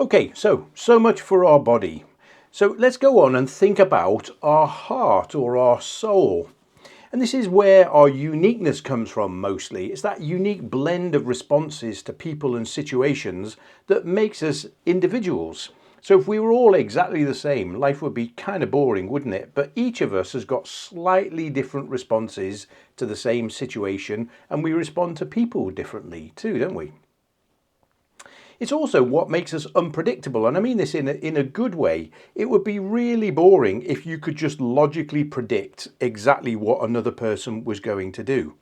Okay, so much for our body. So let's go on and think about our heart or our soul. And this is where our uniqueness comes from mostly. It's that unique blend of responses to people and situations that makes us individuals. So if we were all exactly the same, life would be kind of boring, wouldn't it? But each of us has got slightly different responses to the same situation, and we respond to people differently too, don't we? It's also what makes us unpredictable, and I mean this in a good way. It would be really boring if you could just logically predict exactly what another person was going to do.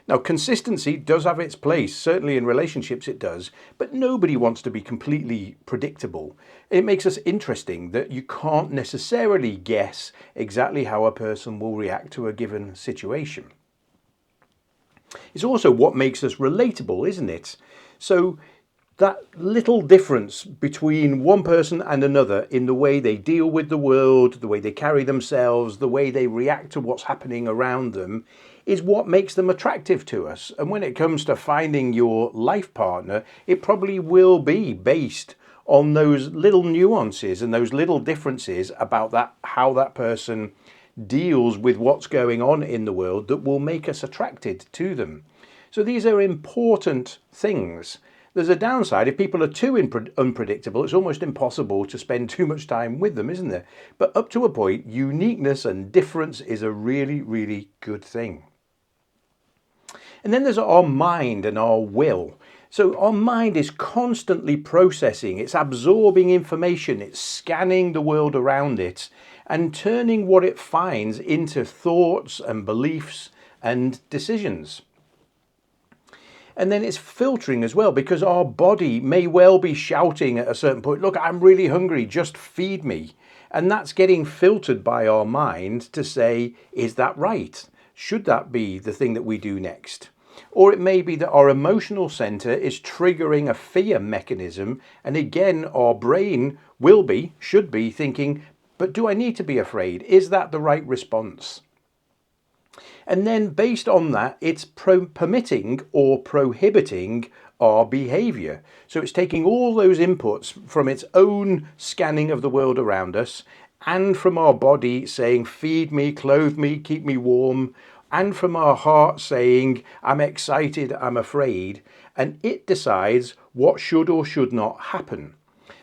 Now, consistency does have its place, certainly in relationships it does, but nobody wants to be completely predictable. It makes us interesting that you can't necessarily guess exactly how a person will react to a given situation. It's also what makes us relatable, isn't it? So that little difference between one person and another in the way they deal with the world, the way they carry themselves, the way they react to what's happening around them is what makes them attractive to us. And when it comes to finding your life partner, it probably will be based on those little nuances and those little differences about that, how that person deals with what's going on in the world that will make us attracted to them. So these are important things. There's a downside. If people are too unpredictable, it's almost impossible to spend too much time with them, isn't there? But up to a point, uniqueness and difference is a really, really good thing. And then there's our mind and our will. So our mind is constantly processing, it's absorbing information, it's scanning the world around it and turning what it finds into thoughts and beliefs and decisions. And then it's filtering as well, because our body may well be shouting at a certain point, look, I'm really hungry, just feed me. And that's getting filtered by our mind to say, is that right? Should that be the thing that we do next? Or it may be that our emotional center is triggering a fear mechanism. And again, our brain should be thinking, but do I need to be afraid? Is that the right response? And then based on that, it's permitting or prohibiting our behavior. So it's taking all those inputs from its own scanning of the world around us and from our body saying, feed me, clothe me, keep me warm, and from our heart saying, I'm excited, I'm afraid, and it decides what should or should not happen.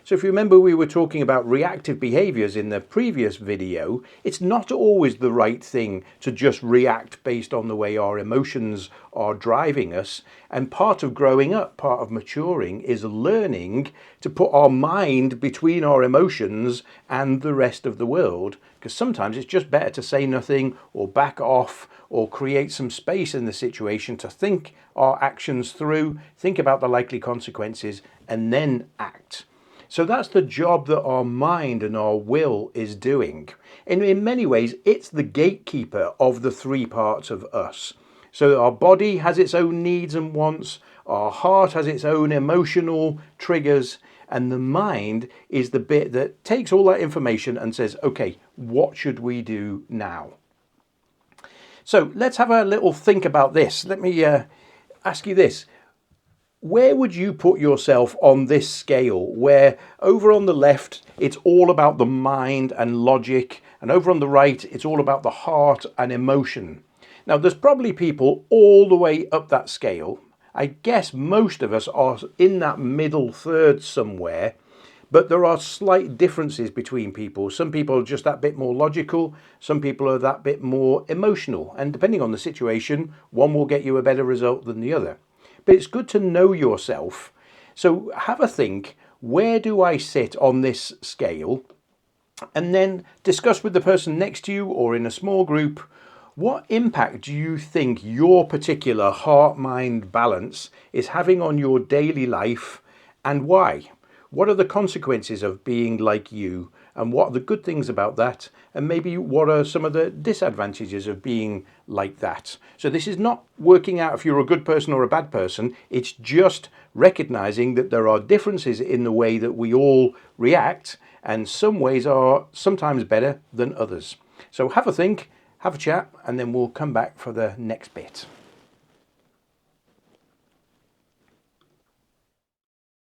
So if you remember, we were talking about reactive behaviors in the previous video. It's not always the right thing to just react based on the way our emotions are driving us. And part of growing up, part of maturing, is learning to put our mind between our emotions and the rest of the world. Because sometimes it's just better to say nothing or back off or create some space in the situation to think our actions through, think about the likely consequences, and then act. So that's the job that our mind and our will is doing. And in many ways, it's the gatekeeper of the three parts of us. So our body has its own needs and wants, our heart has its own emotional triggers, and the mind is the bit that takes all that information and says, okay, what should we do now? So let's have a little think about this. Let me ask you this. Where would you put yourself on this scale, where over on the left, it's all about the mind and logic, and over on the right, it's all about the heart and emotion? Now, there's probably people all the way up that scale. I guess most of us are in that middle third somewhere, but there are slight differences between people. Some people are just that bit more logical, some people are that bit more emotional, and depending on the situation, one will get you a better result than the other. But it's good to know yourself. So have a think, where do I sit on this scale? And then discuss with the person next to you or in a small group, what impact do you think your particular heart-mind balance is having on your daily life, and why? What are the consequences of being like you, and what are the good things about that? And maybe what are some of the disadvantages of being like that? So this is not working out if you're a good person or a bad person. It's just recognizing that there are differences in the way that we all react, and some ways are sometimes better than others. So have a think, have a chat, and then we'll come back for the next bit.